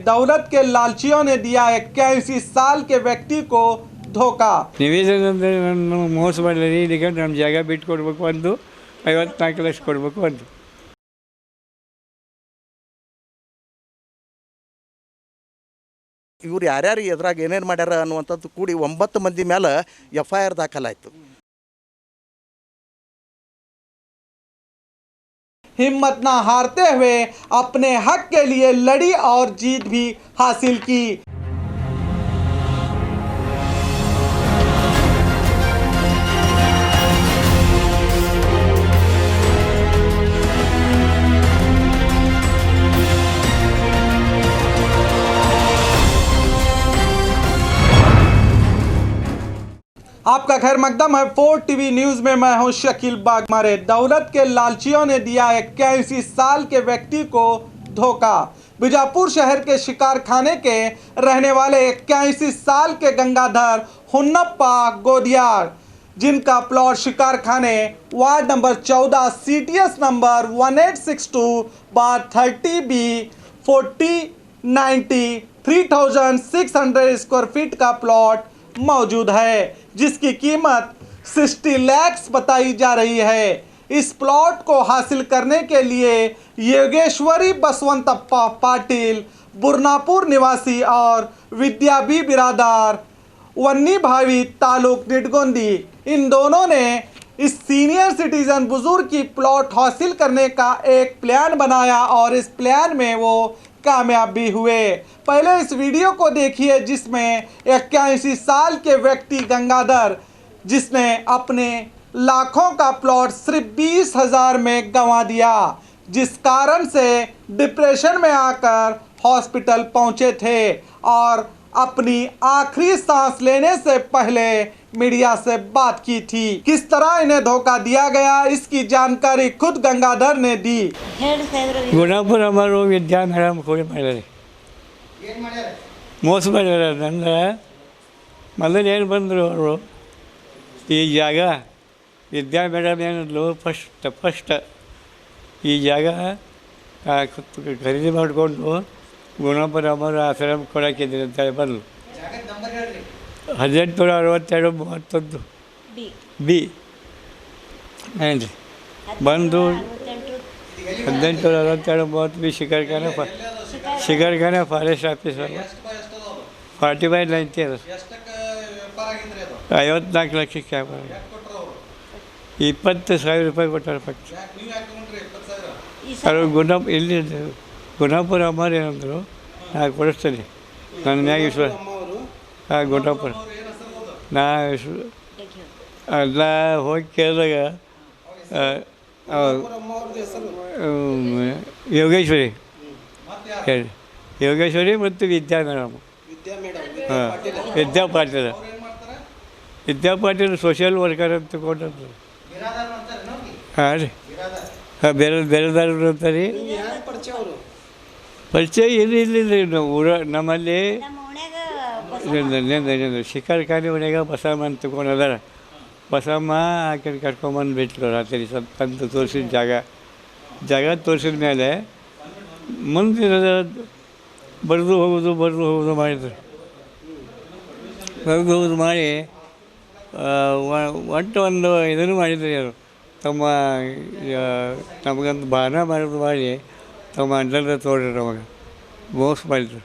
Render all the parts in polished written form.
दौलत के लालचियों ने दिया 81 साल के व्यक्ति को धोखा। ನಿವೇದನ ಅಂದರೆ ನನ್ನ ಮೋಸ ಮಾಡಲಿ ಇದಕ್ಕೆ ನಮ್ಮ ಜಾಗ ಬಿಟ್ಟು ಕೊಡಬೇಕು ಒಂದು 54 ಲಕ್ಷ ಕೊಡಬೇಕು ಒಂದು. ಇವ್ರು ಯಾರ್ಯಾರು ಎದ್ರಾಗ ಏನೇನು ಮಾಡ್ಯಾರ ಅನ್ನುವಂಥದ್ದು ಕೂಡಿ 9 ಮಂದಿ ಮೇಲೆ FIR ದಾಖಲಾಯಿತು. हिम्मत न हारते हुए अपने हक के लिए लड़ी और जीत भी हासिल की। आपका खैर मकदम है 4 टीवी न्यूज में। मैं हूं शकील बागमारे। दौलत के लालचियों ने दिया 81 साल के व्यक्ति को धोखा। बीजापुर शहर के शिकार खाने के रहने वाले 81 साल के गंगाधर हुन्नप्पा गोदियार, जिनका प्लॉट शिकार खाने ward number 14 CTS number 1862/30B 4090 3600 square feet का प्लॉट मौजूद है, जिसकी कीमत 60 लाख बताई जा रही है। इस प्लॉट को हासिल करने के लिए योगेश्वरी बसवंतप्पा पाटिल बुरनापुर निवासी और विद्या बी बिरादार वन्नी भावी तालुक निटगोंदी, इन दोनों ने इस सीनियर सिटीजन बुजुर्ग की प्लॉट हासिल करने का एक प्लान बनाया और इस प्लान में वो कामयाब भी हुए। पहले इस वीडियो को देखिए जिसमें 81 साल के व्यक्ति गंगाधर, जिसने अपने लाखों का प्लॉट सिर्फ 20,000 में गंवा दिया, जिस कारण से डिप्रेशन में आकर हॉस्पिटल पहुंचे थे और अपनी आखिरी सांस लेने से पहले मीडिया से बात की थी। किस तरह इन्हें धोखा दिया गया, इसकी जानकारी खुद गंगाधर ने दी। ಗುಣಪುರ ಅವರು ವಿದ್ಯಾ ಮೇಡಮ್ ಕೂಡ ಮಾಡ್ಯಾರೆ, ಮೋಸ ಮಾಡ್ಯಾರ. ಅಂದ್ರೆ ಮೊದಲು ಏನು ಬಂದರು ಅವರು, ಈ ಜಾಗ ವಿದ್ಯಾ ಮೇಡಮ್ ಏನಿದ್ಲು ಫಸ್ಟ್ ಈ ಜಾಗ ಖರೀದಿ ಮಾಡಿಕೊಂಡು ಗುಣಪುರ ಅವರು ಆಶ್ರಮ ಕೊಡೋಕ್ಕಿದ್ದೀರಿ ಅಂತೇಳಿ ಬಂದರು. 1862-31 ಬಿ ಏನು ರೀ ಬಂದು 1862-30 ಶಿಖರ್ಖಾನೆ ಫಾರೆಸ್ಟ್ ಆಫೀಸರು 40/90 ಅದು 54 ಲಕ್ಷಕ್ಕೆ 20,000 ರೂಪಾಯಿ ಕೊಟ್ಟಾರೆ ಪಕ್ಕ. ಅವರು ಇಲ್ಲಿ ಗುಣಪುರ ಅಮ್ಮರು ಏನಂದರು, ನಾನು ಕೊಡಿಸ್ತೀನಿ, ನನ್ನ ಮ್ಯಾಗ ವಿಶ್ವಾಸ. ಗುಣಪುರ ನಾ ಎಲ್ಲ ಹೋಗಿ ಕೇಳಿದಾಗ ಯೋಗೇಶ್ವರಿ ಮತ್ತು ವಿದ್ಯಾ ಮೇಡಮ್, ಹಾಂ ವಿದ್ಯಾ ಪಾಟೀಲ್ ಸೋಷಿಯಲ್ ವರ್ಕರ್ ಅಂತ ಕೊಟ್ಟರು. ಹಾಂ ರೀ, ಹಾಂ ಬೇರೆದಾರರು ಅಂತಾರೆ. ಪರಿಚಯ ಇಲ್ಲ ನಾವು ಊರ ನಮ್ಮಲ್ಲಿ ಶಿಖರ್ ಖಾನೆ ಮನೆಯಾಗ ಬಸಮ್ಮ ಅಂತ ತಗೊಂಡದಾರ. ಬಸಮ್ಮ ಆ ಕಡೆ ಕರ್ಕೊಂಬಂದು ಬಿಟ್ಟರು ರಾತ್ರಿ ತಂದು ತೋರಿಸಿದ ಜಾಗ ತೋರಿಸಿದ ಮೇಲೆ ಮುಂದಿನ ಬರೆದು ಹೋಗೋದು ಮಾಡಿದ್ರು. ಬರೆದು ಹೋಗೋದು ಮಾಡಿ ಒಂದು ಇದನ್ನು ಮಾಡಿದ್ರು ಯಾರು ತಮ್ಮ ನಮಗಂತ ಬಾನ ಮಾಡಿ ತಮ್ಮ ಅಂಡರ್ದ ತೋಡ್ರಿ ನಮಗೆ ಮೋಸ ಮಾಡಿದ್ರು.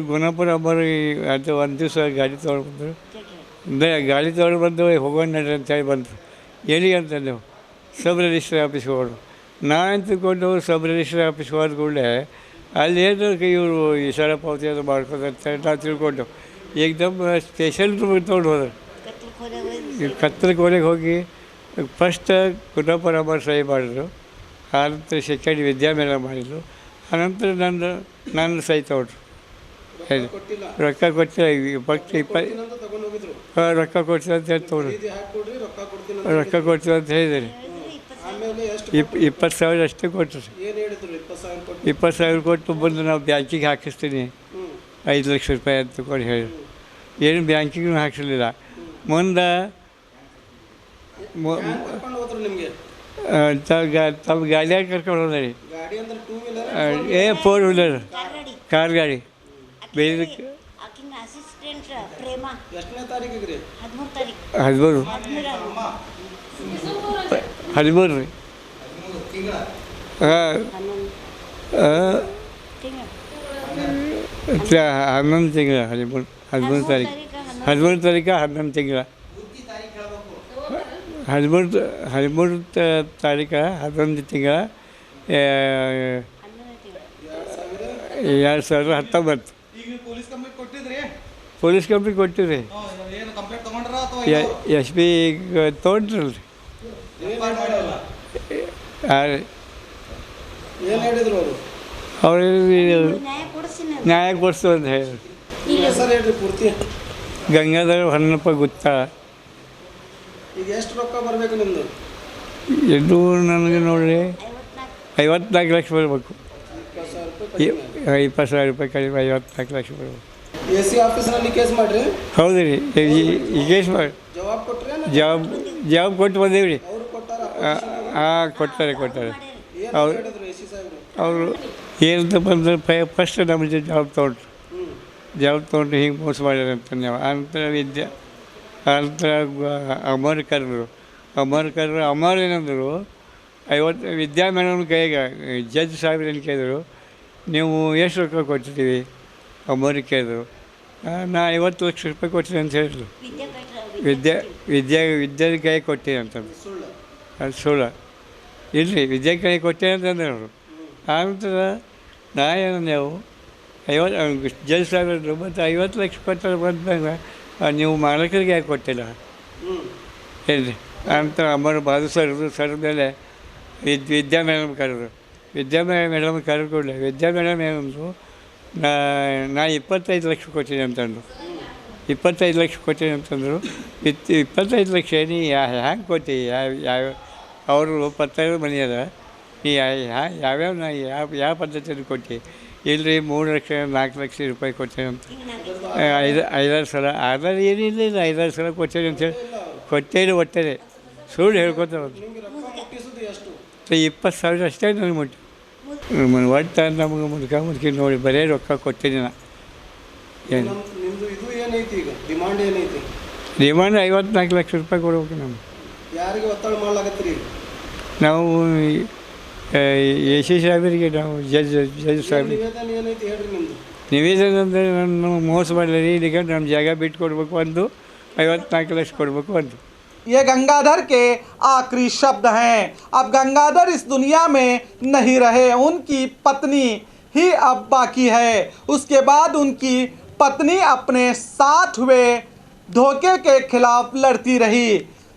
ಗುಣಪುರ ಅಮ್ಮರು ಅದು ಒಂದು ದಿವಸ ಗಾಡಿ ತೊಗೊಂಡು ಬಂದರು. ಗಾಡಿ ತೊಗೊಂಡು ಬಂದು ಹೋಗೋಣ ನಡ್ರಿ ಅಂತೇಳಿ ಬಂದರು. ಎಲ್ಲಿಗೆ ಅಂತಂದೆವು, ಸಬ್ ರಿಜಿಸ್ಟ್ರಿ ಆಫೀಸ್ಗೆ ಹೋಗೋಣ. ನಾನು ತಿಳ್ಕೊಂಡು ಸಬ್ ರಿಜಿಸ್ಟ್ರಿ ಆಫೀಸ್ಗೆ ಹೋದ ಕೂಡಲೇ ಅಲ್ಲಿ ಏನು ಇವರು ಇಶಾರ ಪಾವತಿ ಅದು ಮಾಡ್ಕೋದಂತೇಳಿ ನಾವು ತಿಳ್ಕೊಂಡೆವು. ಏಕದಮ್ ಸ್ಪೆಷಲ್ ತೊಗೊಂಡು ಹೋದ್ರು. ಕತ್ತಲ ಕೋಣೆಗೆ ಹೋಗಿ ಫಸ್ಟ್ ಗುಣಪುರ ಅಮ್ಮರು ಸಹಿ ಮಾಡಿದ್ರು, ಆನಂತರ ಸೆಕೆಂಡ್ ವಿದ್ಯಾ ಮೇಡಮ್ ಮಾಡಿದ್ರು, ಆನಂತರ ನನ್ನ ಸಹಿ ತೊಗೊಂಡ್ರು. ರೊಕ್ಕ ಕೊಟ್ಟಿಲ್ಲ, ರೊಕ್ಕ ಕೊಡ್ತೀವಿ ಅಂತ ಹೇಳಿ ತೊಗೊಂಡು ರೊಕ್ಕ ಕೊಡ್ತೀವಿ ಅಂತ ಹೇಳಿದ್ದೀರಿ. 20,000 ಅಷ್ಟೇ ಕೊಟ್ಟರು. 20,000 ಕೊಟ್ಟು ಬಂದು ನಾವು ಬ್ಯಾಂಕಿಗೆ ಹಾಕಿಸ್ತೀನಿ 5 ಲಕ್ಷ ರೂಪಾಯಿ ಅಂತ ಕೊಟ್ಟು ಹೇಳಿದ್ರು. ಏನು ಬ್ಯಾಂಕಿಗೂ ಹಾಕಿಸಲಿಲ್ಲ. ಮುಂದೆ ತಮ್ಮ ಗಾಡಿಯಾಗ ಕರ್ಕೊಂಡು ಹೋದ್ರಿ. 4 ವೀಲರ್ ಕಾರ್ ಗಾಡಿ ಬೇರೆ ಆಕಿನ ಅಸಿಸ್ಟೆಂಟ್ ಪ್ರೇಮ ಎಷ್ಟನೇ ತಾರೀಕಿಗೆ ರೀ 13 ತಾರೀಕು 13 13 ರೀ ಹಾಂ ತಿಂಗಳು 11 ತಿಂಗಳ 13 ತಾರೀಕು 13 ತಾರೀಕು 11 ತಿಂಗಳ 13 ತಾರೀಕು 11 ತಿಂಗಳ 2019. ಈಗ ಪೊಲೀಸ್ ಕಂಪ್ಲೇಂಟ್ ಕೊಟ್ಟಿದ್ರಿ? ಪೊಲೀಸ್ ಕಂಪ್ಲೇಂಟ್ ಕೊಟ್ಟಿರಿ. ಏನು ಕಂಪ್ಲೇಂಟ್ ತಗೊಂಡ್ರ ಅಥವಾ ಎಸ್ ಪಿ ತೊಗೊಂಡ್ರಲ್ರಿ. ಏನು ಹೇಳಿದ್ರು ಅವರು? ನ್ಯಾಯ ಕೊಡಿಸ್ತು ಅಂತ ಹೇಳಿ. ಹೆಸರು ಹೇಳ್ರಿ ಪೂರ್ತಿ. ಗಂಗಾಧರ ಹೊನ್ನಪ್ಪ ಗುತ್ತಾ. ಈಗ ಎಷ್ಟು ರೊಕ್ಕ ಬರಬೇಕು ನಿಮ್ಮದು? ಇದು ನನಗೆ ನೋಡ್ರಿ 54 ಲಕ್ಷ ಬರಬೇಕು. 20,000 ರೂಪಾಯಿ ಕಡಿಮೆ 54 ಲಕ್ಷ ಬರಬೇಕು. ಎ ಸಿ ಆಫೀಸ್ನಲ್ಲಿ ಕೇಸ್ ಮಾಡಿರಿ? ಹೌದು ರೀ, ಈ ಕೇಸ್ ಮಾಡಿ ಜವಾಬ್ ಕೊಟ್ರಿ? ಜವಾಬ್ ಕೊಟ್ಟು ಬಂದೇವಿ ರೀ. ಅವರು ಕೊಟ್ಟಾರ? ಹಾಂ ಕೊಡ್ತಾರೆ. ಅವರು ಏನಂತಪ್ಪ ಅಂದ್ರೆ ಫಸ್ಟ್ ನಮ್ಮ ಜವಾಬ್ ತೊಗೊಂಡ್ರು ಹಿಂಗೆ ಮೋಸ ಮಾಡ್ಯಾರ ಅಂತ ನೀವು ನಂತರ ಅಮರ್ ಕರೆದ್ರು. ಅಮರ್ ಏನಂದರು, 50 ವಿದ್ಯಾ ಮೇಡಮ್ ಕೈಗೆ ಜಡ್ಜ್ ಸಾಹೇಬ್ರು ಏನು ಕೇಳಿದ್ರು, ನೀವು ಎಷ್ಟು ರೊಕ್ಕ ಕೊಟ್ಟಿದ್ದೀವಿ ಅಮರಿಗೆ ಕೇಳಿದ್ರು. ನಾ 50 ಲಕ್ಷ ರೂಪಾಯಿ ಕೊಡ್ತೀನಿ ಅಂತ ಹೇಳಿದ್ರು. ವಿದ್ಯಾ ಕೈ ಕೊಟ್ಟಿನಿ ಅಂತಂದು. ಅದು ಸುಳ್ಳು ಇಲ್ಲರಿ, ವಿದ್ಯಾ ಕೈ ಕೊಟ್ಟೆ ಅಂತಂದ್ರೆ ಅವರು. ಆನಂತರ ನಾ ಏನಂದೆವು, 50 ಜಡ್ಜ್ ಸಾಹೇಬ್ರು ಮತ್ತು 50 ಲಕ್ಷ ಕೊಟ್ಟಾರೆ ಬಂದಾಗ ನೀವು ಮಾಲಕರಿಗೆ ಯಾಕೆ ಕೊಟ್ಟಿಲ್ಲ ಹೇಳಿ ಅಂತ ಅಮರ್ ಬಾದು ಸರ್ ಮೇಲೆ ವಿದ್ಯಾ ಮೇಡಮ್ ಕರೆದ್ರು. ವಿದ್ಯಾ ಮೇಡಮ್ ಕರೆದ್ಕೊಡ್ಲೆ ವಿದ್ಯಾ ಮೇಡಮ್ ಏನಂದ್ರು, ನಾ 25 ಲಕ್ಷ ಕೊಟ್ಟಿನಿ ಅಂತಂದು. 25 ಲಕ್ಷ ಕೊಟ್ಟಿನಿ ಅಂತಂದರು. 25 ಲಕ್ಷ ನೀ ಹ್ಯಾಂಗೆ ಕೊಟ್ಟಿ? ಯಾವ ಅವರು ಪತ್ರ ಮನೆ ಅದ, ನೀ ಯಾವ್ಯಾವ ಯಾವ ಪದ್ಧತಿಯಲ್ಲಿ ಕೊಟ್ಟು? ಇಲ್ಲರಿ 3 ಲಕ್ಷ 4 ಲಕ್ಷ ರೂಪಾಯಿ ಕೊಡ್ತೇನೆ ಅಂತ 5-6 ಸಲ. ಆಧಾರ್ ಏನಿಲ್ಲ, 5-6 ಸಲ ಕೊಡ್ತೇನೆ ಅಂತೇಳಿ ಕೊಟ್ಟೇನೆ. ಒಟ್ಟರೆ ಸುಳ್ಳು ಹೇಳ್ಕೊತಾರೆ. 20,000 ಅಷ್ಟೇ ನನಗೆ ಮುಟ್ಟಿ. ಒಟ್ಟು ನಮಗೆ ಮುದುಕಿ ನೋಡಿ ಬರೀ ರೊಕ್ಕ ಕೊಟ್ಟಿದ್ದೀನಿ ನಾ. ಏನು ಡಿಮಾಂಡ್ 54 ಲಕ್ಷ ರೂಪಾಯಿ ಕೊಡ್ಬೇಕು ನಮ್ಗೆ. ಯಾರಿಗೆ ಒತ್ತಡ ಮಾಡ್ಲಾಗತ್ತೀರಿ? ನಾವು ಎ ಸಿ ಸಾಹೇಬರಿಗೆ, ನಾವು ಜಡ್ಜ್ ಸಾಹೇಬ್ರಿಗೆ ನಿವೇದನೆ ಅಂದರೆ ನನ್ನ ಮೋಸ ಮಾಡಲಿ, ಈಗ ನಮ್ಮ ಜಾಗ ಬಿಟ್ಟು ಕೊಡಬೇಕು ಒಂದು, 54 ಲಕ್ಷ ಕೊಡಬೇಕು ಒಂದು. ये गंगाधर के आखिरी शब्द हैं. अब गंगाधर इस दुनिया में नहीं रहे, उनकी पत्नी ही अब बाकी है. उसके बाद उनकी पत्नी अपने साथ हुए धोखे के खिलाफ लड़ती रही.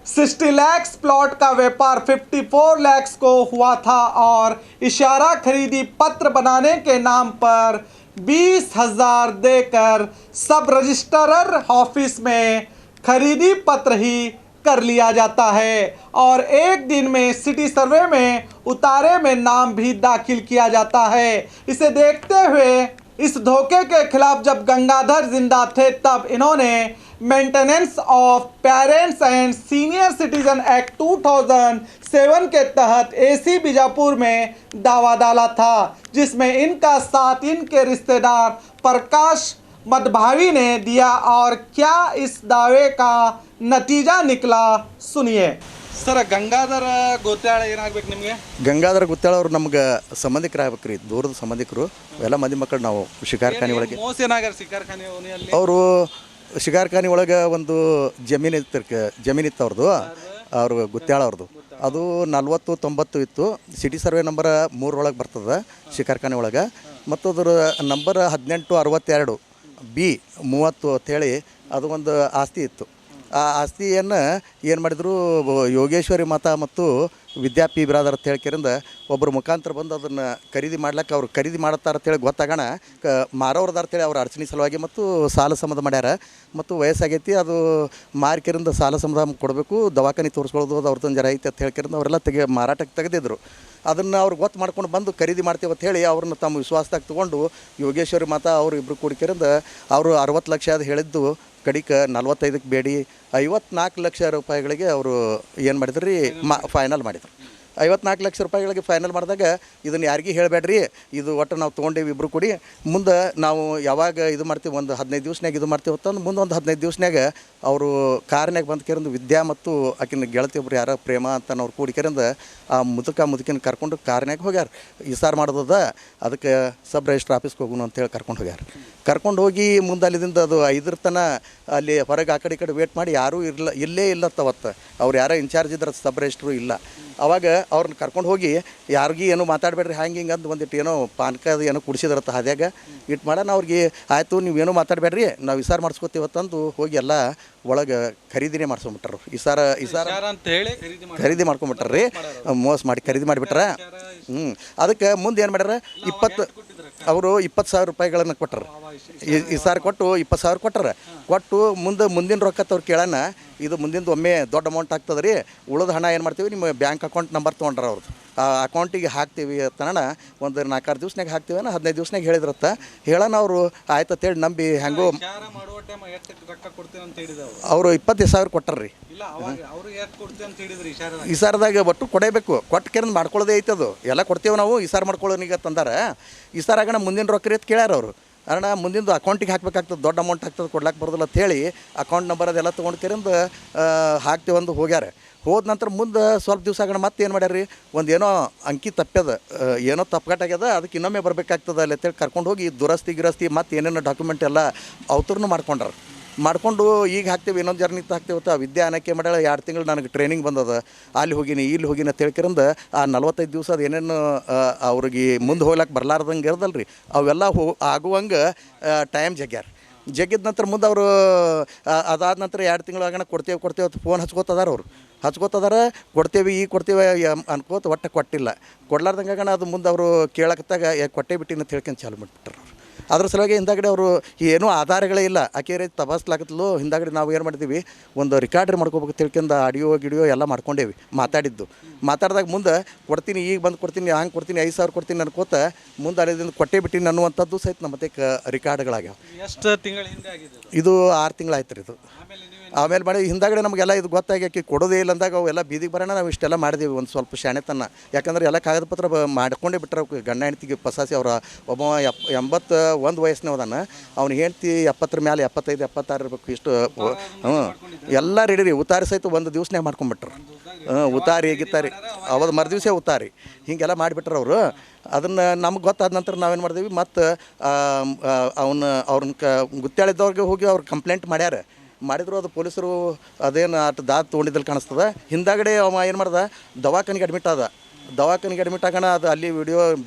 60 लाख प्लॉट का व्यापार 54 लाख को हुआ था और इशारा खरीदी पत्र बनाने के नाम पर 20,000 देकर सब रजिस्ट्रार ऑफिस में खरीदी पत्र ही कर लिया जाता है और एक दिन में सिटी सर्वे में उतारे में नाम भी दाखिल किया जाता है. इसे देखते हुए इस धोखे के खिलाफ जब गंगाधर जिंदा थे तब इन्होंने maintenance of parents and senior citizen act 2007 के तहत एसी बीजापुर में दावा डाला था, जिसमें इनका साथ इनके रिश्तेदार प्रकाश मदभावी ने दिया. और क्या इस दावे का नतीजा निकला, सुनिए. सर, गंगाधर गोत्याळ ಏನಾಗಬೇಕು ನಿಮಗೆ? ಗಂಗಾಧರ ಗುತ್ತಾಳ ಅವರು ನಮ್ಗೆ ಸಂಬಂಧಿಕರು ಆಗ್ಬೇಕ್ರಿ, ದೂರದ ಸಂಬಂಧಿಕರು. ಎಲ್ಲ ಮಂದಿ ಮಕ್ಕಳು ನಾವು ಶಿಕಾರ್ಖಾನೆ ಒಳಗೆ. ಮೋಸ ಏನಾಗ್ಯಾರ ಶಿಕಾರ್ಖಾನೆ ಓಣಿಯಲ್ಲಿ? ಅವರು ಶಿಕಾರ್ಖಾನೆ ಒಳಗೆ ಒಂದು ಜಮೀನಿತ್ತು ಅವ್ರದ್ದು, ಅವ್ರ ಗುತ್ತಾಳ ಅವ್ರದ್ದು. ಅದು 40-90 ಇತ್ತು. ಸಿಟಿ ಸರ್ವೆ ನಂಬರ್ 3 ಒಳಗೆ ಬರ್ತದೆ ಶಿಕಾರ್ಖಾನೆ ಒಳಗೆ. ಮತ್ತು ಅದರ ನಂಬರ್ 1862 B30 ಅಂತೇಳಿ ಅದು ಒಂದು ಆಸ್ತಿ ಇತ್ತು. ಆ ಆಸ್ತಿಯನ್ನು ಏನು ಮಾಡಿದರು, ಯೋಗೇಶ್ವರಿ ಮಾತಾ ಮತ್ತು ವಿದ್ಯಾ ಪಿ ಬ್ರಾದರ್ ಅಂತ ಹೇಳ್ಕರಿಂದ ಒಬ್ಬರು ಮುಖಾಂತರ ಬಂದು ಅದನ್ನು ಖರೀದಿ ಮಾಡ್ಲಿಕ್ಕೆ ಅವ್ರು ಖರೀದಿ ಮಾಡತ್ತಾರ ಅಂತೇಳಿ ಗೊತ್ತಾಗೋಣ ಮಾರೋರ್ದಾರ ಅಂತೇಳಿ ಅವ್ರು ಅಡಚಣೆ ಸಲುವಾಗಿ ಮತ್ತು ಸಾಲ ಸಮಧ ಮಾಡ್ಯಾರ. ಮತ್ತು ವಯಸ್ಸಾಗೈತಿ, ಅದು ಮಾರ್ಕೆರಿಂದ ಸಾಲ ಸಮಧ ಕೊಡಬೇಕು, ದವಾಖಾನೆ ತೋರಿಸ್ಕೊಳ್ಳೋದು ಅದು ಅವ್ರದ್ದು ಜರ ಐತೆ ಅಂತ ಹೇಳ್ಕರಿಂದ ಅವರೆಲ್ಲ ಮಾರಾಟಕ್ಕೆ ತೆಗೆದಿದ್ರು. ಅದನ್ನು ಅವ್ರು ಗೊತ್ತು ಮಾಡ್ಕೊಂಡು ಬಂದು ಖರೀದಿ ಮಾಡ್ತೀವಿ ಅಂತ ಹೇಳಿ ಅವ್ರನ್ನ ತಮ್ಮ ವಿಶ್ವಾಸದಾಗ ತೊಗೊಂಡು ಯೋಗೇಶ್ವರಿ ಮಾತಾ ಅವರು ಇಬ್ಬರು ಕೂಡಿಕರಿಂದ ಅವರು 60 ಲಕ್ಷ ಅದು ಹೇಳಿದ್ದು ಕಡಿಕೆ 45ಕ್ಕೆ ಬೇಡಿ 54 ಲಕ್ಷ ರೂಪಾಯಿಗಳಿಗೆ ಅವರು ಏನು ಮಾಡಿದ್ರು ರೀ ಫೈನಲ್ ಮಾಡಿದ್ರು. 54 ಲಕ್ಷ ರೂಪಾಯಿಗಳಿಗೆ ಫೈನಲ್ ಮಾಡಿದಾಗ ಇದನ್ನು ಯಾರಿಗೂ ಹೇಳಬೇಡ್ರಿ, ಇದು ಒಟ್ಟು ನಾವು ತೊಗೊಂಡೇವಿ ಇಬ್ಬರು ಕೂಡಿ, ಮುಂದೆ ನಾವು ಯಾವಾಗ ಇದು ಮಾಡ್ತೀವಿ ಒಂದು 15 ದಿವ್ಸನಾಗ ಇದು ಮಾಡ್ತೀವಿ ಅಂತಂದು ಮುಂದೆ ಒಂದು 15 ದಿವ್ಸನಾಗ ಅವರು ಕಾರ್ನಾಗ ಬಂದು ಕೇರಿಂದ ವಿದ್ಯಾ ಮತ್ತು ಆಕಿನ ಗೆಳತಿ ಒಬ್ರು ಯಾರೋ ಪ್ರೇಮ ಅಂತ ಅವ್ರು ಕೂಡಿಕರಿಂದ ಆ ಮುದುಕಿನ ಕರ್ಕೊಂಡು ಕಾರ್ನಾಗ ಹೋಗ್ಯಾರ. ಇಸಾರ ಮಾಡೋದದ ಅದಕ್ಕೆ ಸಬ್ ರಿಜಿಸ್ಟ್ರ್ ಆಫೀಸ್ಗೆ ಹೋಗೋಣ ಅಂತೇಳಿ ಕರ್ಕೊಂಡು ಹೋಗ್ಯಾರ. ಕರ್ಕೊಂಡು ಹೋಗಿ ಮುಂದೆ ಅಲ್ಲಿಂದ ಅದು 5 ತನ ಅಲ್ಲಿ ಹೊರಗೆ ಆ ಕಡೆ ಈ ಕಡೆ ವೇಟ್ ಮಾಡಿ ಯಾರೂ ಇಲ್ಲೇ ಇಲ್ಲತ್ತವತ್ತು ಅವ್ರು ಯಾರೋ ಇನ್ಚಾರ್ಜ್ ಇದ್ರೆ ಸಬ್ ರಿಜಿಸ್ಟ್ರು ಇಲ್ಲ. ಅವಾಗ ಅವ್ರನ್ನ ಕರ್ಕೊಂಡು ಹೋಗಿ ಯಾರಿಗೂ ಏನೋ ಮಾತಾಡಬೇಡ್ರಿ ಹಿಂಗೆ ಅಂದು ಒಂದಿಟ್ಟು ಏನೋ ಪಾನಕದ ಏನೋ ಕುಡಿಸಿದ್ರತ್ತ ಹಾದ್ಯಾಗ ಇಟ್ಟು ಮಾಡೋಣ. ಅವ್ರಿಗೆ ಆಯಿತು ನೀವೇನೋ ಮಾತಾಡಬೇಡ್ರಿ, ನಾವು ಇಸಾರ ಮಾಡಿಸ್ಕೊತೀವತ್ತಂದು ಹೋಗಿ ಎಲ್ಲ ಒಳಗೆ ಖರೀದಿನೇ ಮಾಡಿಸ್ಕೊಂಬಿಟ್ರು. ಇಸಾರ ಅಂತ ಹೇಳಿ ಖರೀದಿ ಮಾಡ್ಕೊಂಬಿಟ್ರಿ, ಮೋಸ ಮಾಡಿ ಖರೀದಿ ಮಾಡಿಬಿಟ್ರ. ಅದಕ್ಕೆ ಮುಂದೆ ಏನು ಮಾಡ್ಯಾರ, ಅವರು 20,000 ರೂಪಾಯಿಗಳನ್ನು ಕೊಟ್ಟರು. ಇಸಾರ ಕೊಟ್ಟು 20,000 ಕೊಟ್ಟರು. ಕೊಟ್ಟು ಮುಂದಿನ ರೊಕ್ಕ ಅವ್ರು ಕೇಳೋಣ, ಇದು ಮುಂದಿಂದು ಒಮ್ಮೆ ದೊಡ್ಡ ಅಮೌಂಟ್ ಆಗ್ತದೆ ರೀ, ಉಳಿದ ಹಣ ಏನು ಮಾಡ್ತೀವಿ ನಿಮ್ಮ ಬ್ಯಾಂಕ್ ಅಕೌಂಟ್ ನಂಬರ್ ತೊಗೊಂಡ್ರ ಅವ್ರದ್ದು, ಆ ಅಕೌಂಟಿಗೆ ಹಾಕ್ತೀವಿ ಅಂತನ ಒಂದು 4-6 ದಿವ್ಸನಾಗ ಹಾಕ್ತೀವಿ 15 ದಿವ್ಸನಾಗ ಹೇಳಿದ್ರತ್ತ. ಹೇಳೋಣ ಅವರು ಆಯ್ತು ಅಂತೇಳಿ ನಂಬಿ ಹೆಂಗೋ ಅವರು 25,000 ಕೊಟ್ಟರ್ರಿ. ಇಸಾರದಾಗ ಒಟ್ಟು ಕೊಡಬೇಕು, ಕೊಟ್ಟು ಕೇಂದ್ರ ಮಾಡ್ಕೊಳ್ಳೋದೇ ಐತದು, ಎಲ್ಲ ಕೊಡ್ತೇವೆ ನಾವು ಇಸಾರ ಮಾಡ್ಕೊಳ್ಳೋನಿಗೆ ತಂದಾರ. ಇಸಾರಾಗಣ ಮುಂದಿನ ರೊಕ್ಕ ರೀತಿ ಕೇಳ್ಯಾರ ಅವರು. ಕಾರಣ ಮುಂದಿಂದು ಅಕೌಂಟಿಗೆ ಹಾಕ್ಬೇಕಾಗ್ತದೆ, ದೊಡ್ಡ ಅಮೌಂಟ್ ಆಗ್ತದೆ, ಕೊಡ್ಲಾಕ್ ಬರೋದಿಲ್ಲ ಅಂತೇಳಿ ಅಕೌಂಟ್ ನಂಬರ್ ಅದೆಲ್ಲ ತೊಗೊಂಡು ಕೇರಿಂದ ಹಾಕ್ತೇವಂದು ಹೋಗ್ಯಾರ. ಹೋದ ನಂತರ ಮುಂದೆ ಸ್ವಲ್ಪ ದಿವಸ ಆಗಣ ಮತ್ತೆ ಏನು ಮಾಡ್ಯಾರ ರೀ, ಒಂದು ಏನೋ ಅಂಕಿ ತಪ್ಪ್ಯದ, ಏನೋ ತಪ್ಪುಗಟ್ಟಾಗ್ಯದ, ಅದಕ್ಕೆ ಇನ್ನೊಮ್ಮೆ ಬರಬೇಕಾಗ್ತದೆ ಅಲ್ಲಿ ಅಂತೇಳಿ ಕರ್ಕೊಂಡು ಹೋಗಿ ಗಿರಸ್ತಿ ಮತ್ತು ಏನೇನೋ ಡಾಕ್ಯುಮೆಂಟ್ ಎಲ್ಲ ಅವತರನು ಮಾಡ್ಕೊಂಡು ಈಗ ಹಾಕ್ತೀವಿ ಇನ್ನೊಂದು ಜರ್ನಿತ್ತು ಹಾಕ್ತೀವತ್ತ. ವಿದ್ಯಾ ಅನ್ನಕ್ಕೆ ಮಾಡ್ಯಾಳ 2 ತಿಂಗಳು ನನಗೆ ಟ್ರೈನಿಂಗ್ ಬಂದದ, ಅಲ್ಲಿ ಹೋಗಿನಿ ಇಲ್ಲಿ ಹೋಗಿನಿ ಅಂತ ಹೇಳ್ಕರಿಂದ ಆ 45 ದಿವಸ ಅದು ಏನೇನು ಅವ್ರಿಗೆ ಮುಂದೆ ಹೋಗ್ಲಾಕ್ಕೆ ಬರ್ಲಾರ್ದಂಗೆ ಇರೋದಲ್ಲ ರೀ, ಅವೆಲ್ಲ ಆಗುವಂಗೆ ಟೈಮ್ ಜಗ್ಗಿದ ನಂತರ ಮುಂದೆ ಅವರು ಅದಾದ ನಂತರ 2 ತಿಂಗಳು ಆಗೋಣ ಕೊಡ್ತೇವೆ ಅಂತ ಫೋನ್ ಹಚ್ಕೋತದಾರ ಕೊಡ್ತೇವೆ ಅನ್ಕೋತ ಒಟ್ಟು ಕೊಟ್ಟಿಲ್ಲ. ಕೊಡ್ಲಾರ್ದಂಗೆ ಆಗೋಣ ಅದು ಮುಂದೆ ಅವರು ಕೇಳಕತ್ತಾಗ ಕೊಟ್ಟೇ ಬಿಟ್ಟಿನ ಅಂತ ಹೇಳ್ಕೊಂಡು ಚಾಲು ಮಾಡಿಬಿಟ್ರು. ಅದ್ರ ಸಲುವಾಗಿ ಹಿಂದಾಗಡೆ ಅವರು ಏನೂ ಆಧಾರಗಳೇ ಇಲ್ಲ, ಆಕೆ ರೀತಿ ತಪಾಸ್ಲಾಕತ್ಲು. ಹಿಂದಾಗಡೆ ನಾವು ಏನು ಮಾಡ್ತೀವಿ, ಒಂದು ರಿಕಾರ್ಡ್ರಿ ಮಾಡ್ಕೋಬೇಕು ತಿಳ್ಕೊಂಡು ಆಡಿಯೋ ಗಿಡಿಯೋ ಎಲ್ಲ ಮಾಡ್ಕೊಂಡೇವಿ. ಮಾತಾಡಿದಾಗ ಮುಂದೆ ಕೊಡ್ತೀನಿ, ಈಗ ಬಂದು ಕೊಡ್ತೀನಿ, ಹಂಗೆ ಕೊಡ್ತೀನಿ, 5,000 ಕೊಡ್ತೀನಿ ಅನ್ಕೋತ ಮುಂದೆ ಅಲ್ಲಿಂದ ಕೊಟ್ಟೇ ಬಿಟ್ಟಿನಿ ಅನ್ನುವಂಥದ್ದು ಸಹಿತ ನಮ್ಮ ಮತ್ತೆ ರಿಕಾರ್ಡ್ಗಳಾಗ್ಯಾವ. ಎಷ್ಟು ತಿಂಗಳ ಹಿಂದೆ ಆಗಿದೆ ಇದು 6 ತಿಂಗಳಾಯ್ತು ರೀ. ಇದು ಆಮೇಲೆ ಮಾಡಿ ಹಿಂದಾಗಡೆ ನಮಗೆಲ್ಲ ಇದು ಗೊತ್ತಾಗಿ ಆಕೆ ಕೊಡೋದೇ ಇಲ್ಲ ಅಂದಾಗ ಅವೆಲ್ಲ ಬೀದಿಗೆ ಬರೋಣ ನಾವು ಇಷ್ಟೆಲ್ಲ ಮಾಡಿದೀವಿ ಒಂದು ಸ್ವಲ್ಪ ಶಾಣೆತನ. ಯಾಕಂದ್ರೆ ಎಲ್ಲ ಕಾಗದ ಪತ್ರ ಮಾಡ್ಕೊಂಡೇ ಬಿಟ್ಟರೆ ಗಂಡ ಹೆಂಡ್ತಿಗೆ ಪಸಾಸಿ. ಅವರ ಒಬ್ಬ 81 ವಯಸ್ಸಿನ ಹೋದಾನ, ಅವ್ನು ಹೆಂಡ್ತಿ 70 ಮೇಲೆ 75 76 ಇರಬೇಕು. ಇಷ್ಟು ಎಲ್ಲ ರೆಡಿ ರೀ. ಉತ್ತಾರಿ ಸಹಿತ ಒಂದು ದಿವ್ಸನೇ ಮಾಡ್ಕೊಂಡ್ಬಿಟ್ರು. ಉತ್ತಾರಿ ಅವತ್ತು ಮರುದಿವ್ಸ ಉತ್ತಾರಿ ಹೀಗೆಲ್ಲ ಮಾಡಿಬಿಟ್ರು ಅವರು. ಅದನ್ನು ನಮ್ಗೆ ಗೊತ್ತಾದ ನಂತರ ನಾವೇನು ಮಾಡಿದೀವಿ, ಮತ್ತು ಅವ್ರನ್ನ ಗುತ್ತಾಳಿದ್ದವ್ರಿಗೆ ಹೋಗಿ ಅವ್ರು ಕಂಪ್ಲೇಂಟ್ ಮಾಡಿದ್ರು. ಅದು ಪೊಲೀಸರು ಅದೇನು ದಾದ ತೊಗೊಂಡಿದ್ದಲ್ಲಿ ಕಾಣಿಸ್ತದೆ. ಹಿಂದಾಗಡೆ ಅವ ಏನು ಮಾಡ್ದ, ದವಾಖಾನಿಗೆ ಅಡ್ಮಿಟ್ ಆಗೋಣ. ಅದು ಅಲ್ಲಿ ವಿಡಿಯೋ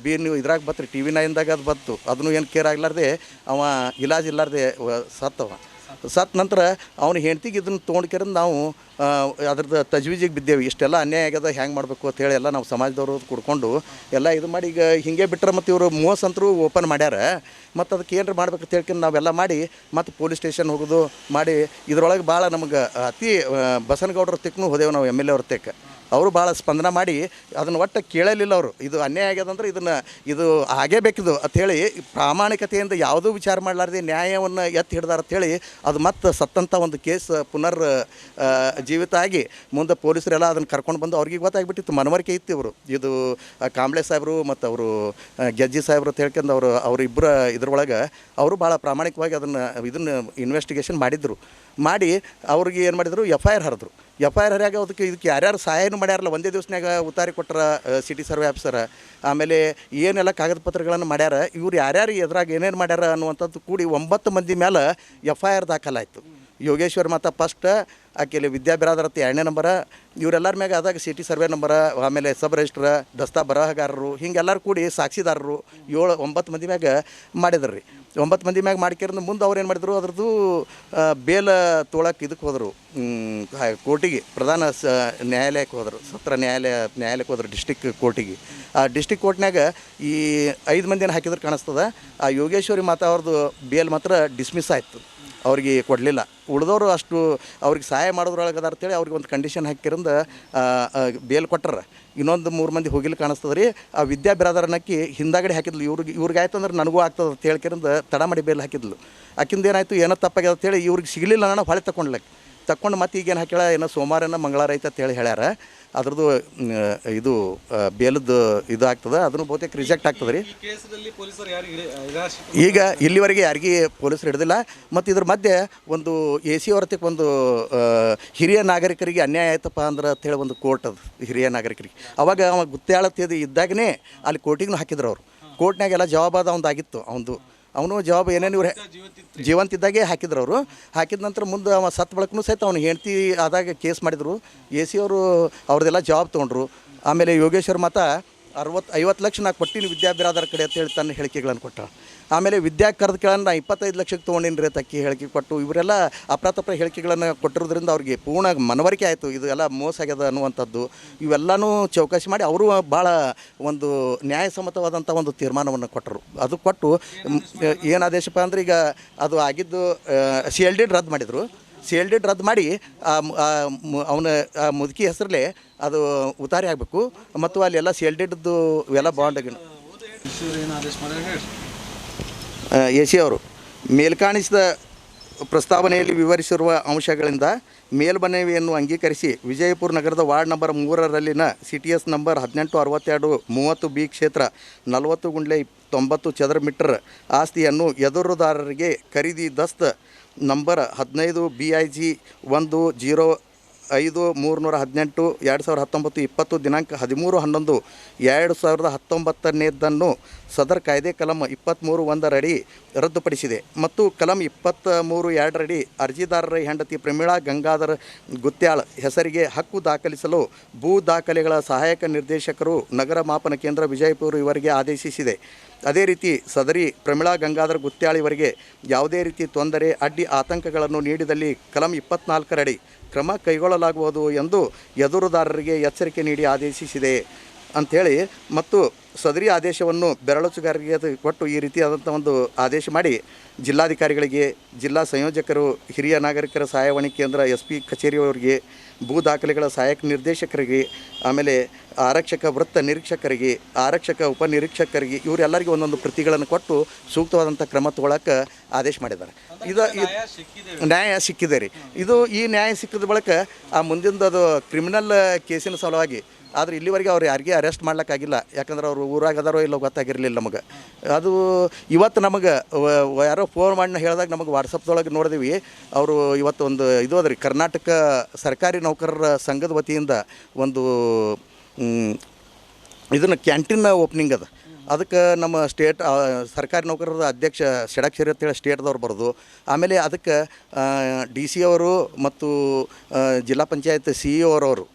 ನೀವು ಇದ್ರಾಗ ಬತ್ರಿ, TV 9ದಾಗ ಅದು ಬಂತು. ಅದನ್ನು ಏನು ಕೇರ್ ಆಗ್ಲಾರ್ದೆ ಅವ ಇಲಾಜ್ ಇಲ್ಲಾರ್ದೆ ಸತ್ತ ನಂತರ ಅವ್ನು ಹೆಂಡ್ತಿಗೆ ಇದನ್ನು ತೊಗೊಂಡ್ಕೇರಿಂದ ನಾವು ಅದ್ರದ್ದು ತಜ್ವೀಜಿಗೆ ಬಿದ್ದೇವೆ. ಇಷ್ಟೆಲ್ಲ ಅನ್ಯಾಯ ಆಗ್ಯದ, ಹೆಂಗೆ ಮಾಡಬೇಕು ಅಂತೇಳಿ ಎಲ್ಲ ನಾವು ಸಮಾಜದವರು ಕುಡ್ಕೊಂಡು ಎಲ್ಲ ಇದು ಮಾಡಿ ಈಗ ಹಿಂಗೆ ಬಿಟ್ಟರೆ ಮತ್ತು ಇವರು 30 ಸಂತರು ಓಪನ್ ಮಾಡ್ಯಾರ. ಮತ್ತು ಅದಕ್ಕೆ ಏನಾರು ಮಾಡ್ಬೇಕು ಹೇಳ್ಕೊಂಡು ನಾವೆಲ್ಲ ಮಾಡಿ ಮತ್ತು ಪೊಲೀಸ್ ಸ್ಟೇಷನ್ ಹೋಗೋದು ಮಾಡಿ ಇದ್ರೊಳಗೆ ಭಾಳ ನಮಗೆ ಅತಿ ಬಸನಗೌಡರ ತೆಕ್ಕೂ ಹೋದೆವು ನಾವು MLA ಅವ್ರ ತೆಕ್ಕ. ಅವರು ಭಾಳ ಸ್ಪಂದನ ಮಾಡಿ ಅದನ್ನು ಒಟ್ಟು ಕೇಳಲಿಲ್ಲ ಅವರು. ಇದು ಅನ್ಯಾಯ ಆಗ್ಯದಂದ್ರೆ ಇದು ಆಗೇಬೇಕಿದು ಅಂಥೇಳಿ ಪ್ರಾಮಾಣಿಕತೆಯಿಂದ ಯಾವುದೂ ವಿಚಾರ ಮಾಡಲಾರ್ದೆ ನ್ಯಾಯವನ್ನು ಎತ್ತಿ ಹಿಡ್ದಾರ ಅಂಥೇಳಿ ಅದು ಮತ್ತೆ ಸತ್ತಂಥ ಒಂದು ಕೇಸ್ ಪುನರ್ ಜೀವಿತ ಆಗಿ ಮುಂದೆ ಪೊಲೀಸರೆಲ್ಲ ಅದನ್ನು ಕರ್ಕೊಂಡು ಬಂದು ಅವ್ರಿಗೆ ಗೊತ್ತಾಗ್ಬಿಟ್ಟಿತ್ತು, ಮನವರಿಕೆ ಇತ್ತು. ಇವರು ಇದು ಕಾಂಬ್ಳೆ ಸಾಹೇಬರು ಮತ್ತು ಅವರು ಗೆಜ್ಜಿ ಸಾಹೇಬರು ಅಂತ ಹೇಳ್ಕೊಂಡು ಅವರಿಬ್ಬರ ಇದ್ರೊಳಗೆ ಅವರು ಭಾಳ ಪ್ರಾಮಾಣಿಕವಾಗಿ ಇದನ್ನು ಇನ್ವೆಸ್ಟಿಗೇಷನ್ ಮಾಡಿ ಅವ್ರಿಗೆ ಏನು ಮಾಡಿದರು, FIR ಹರಿದ್ರು. FIR ಹರಿಯಾಗ ಇದಕ್ಕೆ ಯಾರ್ಯಾರು ಸಹಾಯನೂ ಮಾಡ್ಯಾರಲ್ಲ, ಒಂದೇ ದಿವ್ಸನಾಗ ಉತ್ತಾರಿ ಕೊಟ್ಟರ ಸಿಟಿ ಸರ್ವೆ ಆಫೀಸರ. ಆಮೇಲೆ ಏನೆಲ್ಲ ಕಾಗದ ಪತ್ರಗಳನ್ನು ಮಾಡ್ಯಾರ, ಇವ್ರು ಯಾರ್ಯಾರು ಎದ್ರಾಗ ಏನೇನು ಮಾಡ್ಯಾರ ಅನ್ನುವಂಥದ್ದು ಕೂಡಿ 9 ಮಂದಿ ಮೇಲೆ FIR ದಾಖಲಾಯಿತು. ಯೋಗೇಶ್ವರ್ ಮತ್ತು ಫಸ್ಟ್, ಆಕೆಯಲ್ಲಿ ವಿದ್ಯಾ ಬಿರಾದರತ್ತಿ 2ನೇ ನಂಬರ, ಇವರೆಲ್ಲರ ಮ್ಯಾಗ ಅದಾಗ ಸಿಟಿ ಸರ್ವೆ ನಂಬರ, ಆಮೇಲೆ ಸಬ್ ರಿಜಿಸ್ಟ್ರ, ದಸ್ತಾ ಬರಹಗಾರರು, ಹಿಂಗೆಲ್ಲರೂ ಕೂಡಿ ಸಾಕ್ಷಿದಾರರು 9 ಮಂದಿ ಮ್ಯಾಗ ಮಾಡಿದ್ರು ರೀ. 9 ಮಂದಿ ಮ್ಯಾಗ ಮಾಡ್ಕೇರಿಂದ ಮುಂದೆ ಅವ್ರು ಏನು ಮಾಡಿದ್ರು, ಅದ್ರದ್ದು ಬೇಲ್ ತೊಳಕ್ಕೆ ಇದಕ್ಕೆ ಹೋದರು, ಕೋರ್ಟಿಗೆ, ಪ್ರಧಾನ ನ್ಯಾಯಾಲಯಕ್ಕೆ ಹೋದರು, ಸತ್ರ ನ್ಯಾಯಾಲಯಕ್ಕೆ ಹೋದರು, ಡಿಸ್ಟಿಕ್ ಕೋರ್ಟಿಗೆ. ಆ ಡಿಸ್ಟಿಕ್ ಕೋರ್ಟ್ನಾಗ ಈ 5 ಮಂದಿನ ಹಾಕಿದ್ರೆ ಕಾಣಿಸ್ತದೆ. ಆ ಯೋಗೇಶ್ವರಿ ಮಾತಾ ಅವ್ರದ್ದು ಬೇಲ್ ಮಾತ್ರ ಡಿಸ್ಮಿಸ್ ಆಯಿತು, ಅವ್ರಿಗೆ ಕೊಡಲಿಲ್ಲ. ಉಳಿದವರು ಅಷ್ಟು ಅವ್ರಿಗೆ ಸಹಾಯ ಮಾಡೋದ್ರೊಳಗೆ ಅದ ಅಂತೇಳಿ ಅವ್ರಿಗೆ ಒಂದು ಕಂಡೀಷನ್ ಹಾಕಿರಿಂದ ಬೇಲ್ ಕೊಟ್ಟರ. ಇನ್ನೊಂದು 3 ಮಂದಿ ಹೋಗಿಲ್ಲ ಕಾಣಿಸ್ತದೆ ರೀ. ಆ ವಿದ್ಯಾ ಬಿರಾದರನಕ್ಕಿ ಹಿಂದಾಗಡೆ ಹಾಕಿದ್ಲು, ಇವ್ರಿಗೆ ಆಯ್ತು ಅಂದ್ರೆ ನನಗೂ ಆಗ್ತದೆ ಅಂತ ಹೇಳ್ಕರಿಂದ ತಡ ಮಾಡಿ ಬೇಲ್ ಹಾಕಿದ್ಲು. ಆಕಿಂದ ಏನಾಯಿತು, ಏನೋ ತಪ್ಪಾಗ್ಯದ ಅಂತೇಳಿ ಇವ್ರಿಗೆ ಸಿಗಲಿಲ್ಲ, ನಾನು ಹೊಳೆ ತಗೊಂಡು ಮತ್ತೆ ಈಗೇನು ಹಾಕ್ಯಾಳ, ಏನೋ ಸೋಮವಾರನ ಮಂಗಳವಾರ ಐತೆ ಅಂತೇಳಿ ಹೇಳ್ಯಾರ. ಅದ್ರದ್ದು ಇದು ಬೇಲದ್ದು ಇದು ಆಗ್ತದೆ, ಅದನ್ನು ಬಹುತೇಕ ರಿಜೆಕ್ಟ್ ಆಗ್ತದೆ ರೀ. ಈಗ ಇಲ್ಲಿವರೆಗೆ ಯಾರಿಗೆ ಪೊಲೀಸರು ಹಿಡಿದಿಲ್ಲ. ಮತ್ತು ಇದ್ರ ಮಧ್ಯೆ ಒಂದು AC ಹೊರತಕ್ಕೆ ಒಂದು ಹಿರಿಯ ನಾಗರಿಕರಿಗೆ ಅನ್ಯಾಯ ಆಯ್ತಪ್ಪ ಅಂದ್ರೆ ಅಂತೇಳಿ ಒಂದು ಕೋರ್ಟ್ ಅದು ಹಿರಿಯ ನಾಗರಿಕರಿಗೆ. ಅವಾಗ ಅವ ಗುತ್ತಾಳತ್ತಿದ್ದು ಇದ್ದಾಗನೇ ಅಲ್ಲಿ ಕೋರ್ಟಿಗೂ ಹಾಕಿದ್ರು ಅವರು. ಕೋರ್ಟ್ನಾಗೆಲ್ಲ ಜವಾಬಾದ ಒಂದಾಗಿತ್ತು ಅವನು ಜವಾಬ್ ಏನೇನು ಇವ್ರು ಜೀವಂತಿದ್ದಾಗೆ ಹಾಕಿದ್ರು ಅವರು. ಹಾಕಿದ ನಂತರ ಮುಂದೆ ಅವ ಸತ್ ಬಳಕನೂ ಸಹಿತ ಅವ್ನು ಹೆಂಡ್ತಿ ಆದಾಗ ಕೇಸ್ ಮಾಡಿದರು. AC ಅವರು ಅವ್ರದ್ದೆಲ್ಲ ಜವಾಬ್ ತೊಗೊಂಡ್ರು. ಆಮೇಲೆ ಯೋಗೇಶ್ವರ್ ಮಾತ 50 ಲಕ್ಷ ನಾ ಕೊಟ್ಟಿನಿ ವಿದ್ಯಾಭಿರಾದರ ಕಡೆ ಅಂತೇಳಿ ತನ್ನ ಹೇಳಿಕೆಗಳನ್ನು ಕೊಟ್ಟ. ಆಮೇಲೆ ವಿದ್ಯಾ ಕರೆದು ಕೇಳೋಣ 25 ಲಕ್ಷಕ್ಕೆ ತೊಗೊಂಡಿನಿ ರೀ ತಕ್ಕಿ ಹೇಳಿಕೆ ಕೊಟ್ಟು ಇವರೆಲ್ಲ ಅಪ್ರಾತಪ್ರ ಹೇಳಿಕೆಗಳನ್ನು ಕೊಟ್ಟಿರೋದ್ರಿಂದ ಅವ್ರಿಗೆ ಪೂರ್ಣ ಮನವರಿಕೆ ಆಯಿತು ಇದು ಎಲ್ಲ ಮೋಸ ಆಗ್ಯದ ಅನ್ನುವಂಥದ್ದು. ಇವೆಲ್ಲನೂ ಚೌಕಾಸಿ ಮಾಡಿ ಅವರು ಭಾಳ ಒಂದು ನ್ಯಾಯಸಮ್ಮತವಾದಂಥ ಒಂದು ತೀರ್ಮಾನವನ್ನು ಕೊಟ್ಟರು. ಅದು ಕೊಟ್ಟು ಏನು ಆದೇಶಪ್ಪ ಅಂದರೆ ಈಗ ಅದು ಆಗಿದ್ದು CLD ರದ್ದು ಮಾಡಿದರು. CLD ರದ್ದು ಮಾಡಿ ಅವನ ಮುದುಕಿ ಹೆಸರಲ್ಲೇ ಅದು ಉತಾರಿ ಆಗಬೇಕು. ಮತ್ತು ಅಲ್ಲೆಲ್ಲ CLDದ್ದು ಇವೆಲ್ಲ ಬಾಂಡ್ಗಳು AC ಅವರು ಮೇಲ್ಕಾಣಿಸಿದ ಪ್ರಸ್ತಾವನೆಯಲ್ಲಿ ವಿವರಿಸಿರುವ ಅಂಶಗಳಿಂದ ಮೇಲ್ಮನವಿಯನ್ನು ಅಂಗೀಕರಿಸಿ ವಿಜಯಪುರ ನಗರದ ವಾರ್ಡ್ ನಂಬರ್ 3ರಲ್ಲಿನ CTS ನಂಬರ್ 1862-30B ಕ್ಷೇತ್ರ 40/90 ಚದರ ಮೀಟರ್ ಆಸ್ತಿಯನ್ನು ಎದುರುದಾರರಿಗೆ ಖರೀದಿ ದಸ್ತ್ ನಂಬರ್ 15 BIG 105-318 2019 20 ದಿನಾಂಕ 13/11/2019 ಸದರ್ ಕಾಯ್ದೆ ಕಲಂ 23(1) ರದ್ದುಪಡಿಸಿದೆ ಮತ್ತು ಕಲಂ 23(2) ಅರ್ಜಿದಾರರ ಹೆಂಡತಿ ಪ್ರಮೀಳಾ ಗಂಗಾಧರ್ ಗುತ್ಯಾಳ್ ಹೆಸರಿಗೆ ಹಕ್ಕು ದಾಖಲಿಸಲು ಭೂ ದಾಖಲೆಗಳ ಸಹಾಯಕ ನಿರ್ದೇಶಕರು ನಗರ ಮಾಪನ ಕೇಂದ್ರ ವಿಜಯಪುರ ಇವರಿಗೆ ಆದೇಶಿಸಿದೆ. ಅದೇ ರೀತಿ ಸದರಿ ಪ್ರಮೀಳಾ ಗಂಗಾಧರ್ ಗುತ್ಯಾಳ್ ಇವರಿಗೆ ಯಾವುದೇ ರೀತಿ ತೊಂದರೆ ಅಡ್ಡಿ ಆತಂಕಗಳನ್ನು ನೀಡಿದಲ್ಲಿ ಕಲಂ 24 ಕ್ರಮ ಕೈಗೊಳ್ಳಲಾಗುವುದು ಎಂದು ಎದುರುದಾರರಿಗೆ ಎಚ್ಚರಿಕೆ ನೀಡಿ ಆದೇಶಿಸಿದೆ ಅಂಥೇಳಿ ಮತ್ತು ಸದರಿ ಆದೇಶವನ್ನು ಬೆರಳಚ್ಚುಗಾರರಿಗೆ ಕೊಟ್ಟು ಈ ರೀತಿಯಾದಂಥ ಒಂದು ಆದೇಶ ಮಾಡಿ ಜಿಲ್ಲಾಧಿಕಾರಿಗಳಿಗೆ, ಜಿಲ್ಲಾ ಸಂಯೋಜಕರು, ಹಿರಿಯ ನಾಗರಿಕರ ಸಹಾಯವಾಣಿ ಕೇಂದ್ರ SP ಕಚೇರಿಯವರಿಗೆ, ಭೂ ದಾಖಲೆಗಳ ಸಹಾಯಕ ನಿರ್ದೇಶಕರಿಗೆ, ಆಮೇಲೆ ಆರಕ್ಷಕ ವೃತ್ತ ನಿರೀಕ್ಷಕರಿಗೆ, ಆರಕ್ಷಕ ಉಪನಿರೀಕ್ಷಕರಿಗೆ ಇವರೆಲ್ಲರಿಗೂ ಒಂದೊಂದು ಪ್ರತಿಗಳನ್ನು ಕೊಟ್ಟು ಸೂಕ್ತವಾದಂಥ ಕ್ರಮ ತಗೊಳ್ಳೋಕೆ ಆದೇಶ ಮಾಡಿದ್ದಾರೆ. ಇದು ನ್ಯಾಯ ಸಿಕ್ಕಿದೆ ರೀ. ಈ ನ್ಯಾಯ ಸಿಕ್ಕಿದ ಬಳಿಕ ಆ ಮುಂದಿಂದು ಅದು ಕ್ರಿಮಿನಲ್ ಕೇಸಿನ ಸಲುವಾಗಿ ಆದರೆ ಇಲ್ಲಿವರೆಗೆ ಅವ್ರು ಯಾರಿಗೆ ಅರೆಸ್ಟ್ ಮಾಡ್ಲಿಕ್ಕಾಗಿಲ್ಲ. ಯಾಕಂದ್ರೆ ಅವರು ಊರಾಗ ಅದಾರೋ ಇಲ್ಲೋ ಗೊತ್ತಾಗಿರಲಿಲ್ಲ ನಮಗೆ. ಅದು ಇವತ್ತು ನಮಗೆ ಯಾರೋ ಫೋನ್ ಮಾಡಿ ಹೇಳಿದಾಗ ನಮಗೆ ವಾಟ್ಸಪ್ದೊಳಗೆ ನೋಡಿದೀವಿ. ಅವರು ಇವತ್ತು ಒಂದು ಇದು ಅದ ರೀ, ಕರ್ನಾಟಕ ಸರ್ಕಾರಿ ನೌಕರರ ಸಂಘದ ವತಿಯಿಂದ ಒಂದು ಇದನ್ನು ಕ್ಯಾಂಟೀನ್ ಓಪನಿಂಗ್ ಅದ. ಅದಕ್ಕೆ ನಮ್ಮ ಸ್ಟೇಟ್ ಸರ್ಕಾರಿ ನೌಕರರ ಅಧ್ಯಕ್ಷ ಷಡಕ್ಷರಿ ಅಂತೇಳಿ ಸ್ಟೇಟ್ದವ್ರು ಬರೋದು. ಆಮೇಲೆ ಅದಕ್ಕೆ DC ಅವರು ಮತ್ತು ಜಿಲ್ಲಾ ಪಂಚಾಯತ್ CEO ಅವರು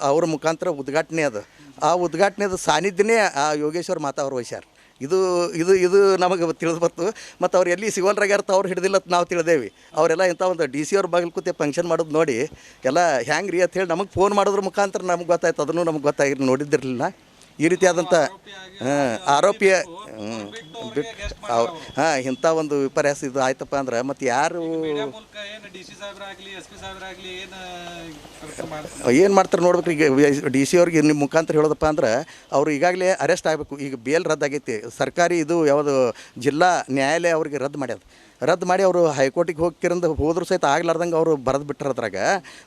ಅವ್ರ ಮುಖಾಂತರ ಉದ್ಘಾಟನೆ ಅದು. ಆ ಉದ್ಘಾಟನೆದ ಸಾನ್ನಿಧ್ಯನೇ ಆ ಯೋಗೇಶ್ವರ್ ಮಾತಾ ಅವರು ವಹಿಸ್ಯಾರ. ಇದು ನಮಗೆ ತಿಳಿದು ಬಂತು. ಮತ್ತು ಅವ್ರು ಎಲ್ಲಿ ಸಿಗೋಲ್ರಾಗ್ಯಾರ್ತ ಅವ್ರು ಹಿಡಿದಿಲ್ಲ ನಾವು ತಿಳಿದೇವಿ. ಅವರೆಲ್ಲ ಇಂಥ ಒಂದು DC ಅವ್ರ ಬಾಗಿಲು ಕೂತೆ ಫಂಕ್ಷನ್ ಮಾಡೋದು ನೋಡಿ ಎಲ್ಲ ಹ್ಯಾಂಗೆ ರೀ ಅಂತ ಹೇಳಿ ನಮಗೆ ಫೋನ್ ಮಾಡೋದ್ರ ಮುಖಾಂತರ ನಮಗೆ ಗೊತ್ತಾಯ್ತು. ಅದನ್ನು ನಮಗೆ ಗೊತ್ತಾಗಿರ್ ನೋಡಿದ್ದಿರಲಿಲ್ಲ. ಈ ರೀತಿಯಾದಂಥ ಆರೋಪಿಯ ಇಂಥ ಒಂದು ವಿಪರ್ಯಾಸ ಇದು ಆಯ್ತಪ್ಪ ಅಂದ್ರೆ ಮತ್ತು ಯಾರು ಏನು ಮಾಡ್ತಾರೆ ನೋಡ್ಬೇಕು. ಈಗ DC ಅವ್ರಿಗೆ ನಿಮ್ಮ ಮುಖಾಂತರ ಹೇಳೋದಪ್ಪ ಅಂದ್ರೆ ಅವರು ಈಗಾಗಲೇ ಅರೆಸ್ಟ್ ಆಗಬೇಕು. ಈಗ ಬೇಲ್ ರದ್ದಾಗೈತಿ. ಸರ್ಕಾರಿ ಇದು ಯಾವುದು ಜಿಲ್ಲಾ ನ್ಯಾಯಾಲಯ ಅವ್ರಿಗೆ ರದ್ದು ಮಾಡಿ ಅವರು ಹೈಕೋರ್ಟಿಗೆ ಹೋದ್ರು ಸಹಿತ ಆಗ್ಲಾರ್ದಂಗೆ ಅವರು ಬರೆದು ಬಿಟ್ಟರು ಅದ್ರಾಗ.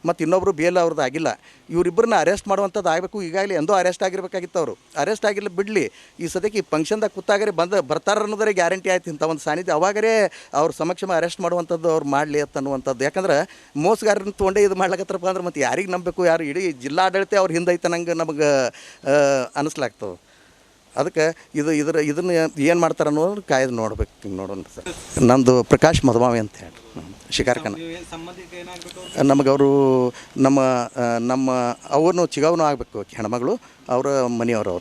ಮತ್ತು ಇನ್ನೊಬ್ಬರು ಬೇಲ್ ಅವ್ರದ್ದು ಆಗಿಲ್ಲ. ಇವರಿಬ್ಬರನ್ನ ಅರೆಸ್ಟ್ ಮಾಡುವಂಥದ್ದು ಆಗಬೇಕು. ಈಗಾಗಲೇ ಎಂದೋ ಅರೆಸ್ಟ್ ಆಗಿರಬೇಕಾಗಿತ್ತು. ಅವರು ಅರೆಸ್ಟ್ ಆಗಿಲ್ಲ ಬಿಡಲಿ. ಈ ಸದ್ಯಕ್ಕೆ ಈ ಫಂಕ್ಷನ್ದಾಗ ಕೂತಾಗರೆ ಬರ್ತಾರೆ ಅನ್ನೋದ್ರೆ ಗ್ಯಾರಂಟಿ ಆಯ್ತು ಇಂಥ ಒಂದು ಸಾನ್ನಿಧ್ಯ. ಅವಾಗರೇ ಅವ್ರ ಸಮಕ್ಷಮ ಅರೆಸ್ಟ್ ಮಾಡುವಂಥದ್ದು ಅವ್ರು ಮಾಡಲಿ ಅನ್ನುವಂಥದ್ದು. ಯಾಕಂದ್ರೆ ಮೋಸಗಾರನ ತೊಗೊಂಡೇ ಇದು ಮಾಡ್ಲಕತ್ತಾರಪ್ಪ ಅಂದ್ರೆ ಮತ್ತು ಯಾರಿಗೆ ನಂಬಬೇಕು? ಯಾರು ಇಡೀ ಜಿಲ್ಲಾಡಳಿತ ಅವ್ರು ಹಿಂದೈತೆ ನಂಗೆ ನಮಗೆ ಅನ್ನಿಸ್ಲಾಗ್ತದೆ. ಅದಕ್ಕೆ ಇದನ್ನು ಏನು ಮಾಡ್ತಾರೆ ಅನ್ನೋದು ಕಾಯ್ದು ನೋಡ್ಬೇಕು. ನೋಡೋಣ ಸರ್. ನಂದು ಪ್ರಕಾಶ್ ಮಧುಮಾವಿ ಅಂತ ಹೇಳಿ ಶಿಕಾರ್ಖಾನೆ. ನಮಗೆ ಅವರು ನಮ್ಮ ಅವನು ಚಿಗವನು ಆಗಬೇಕು ಹೆಣ್ಮಗಳು. ಅವರ ಮನೆಯವರು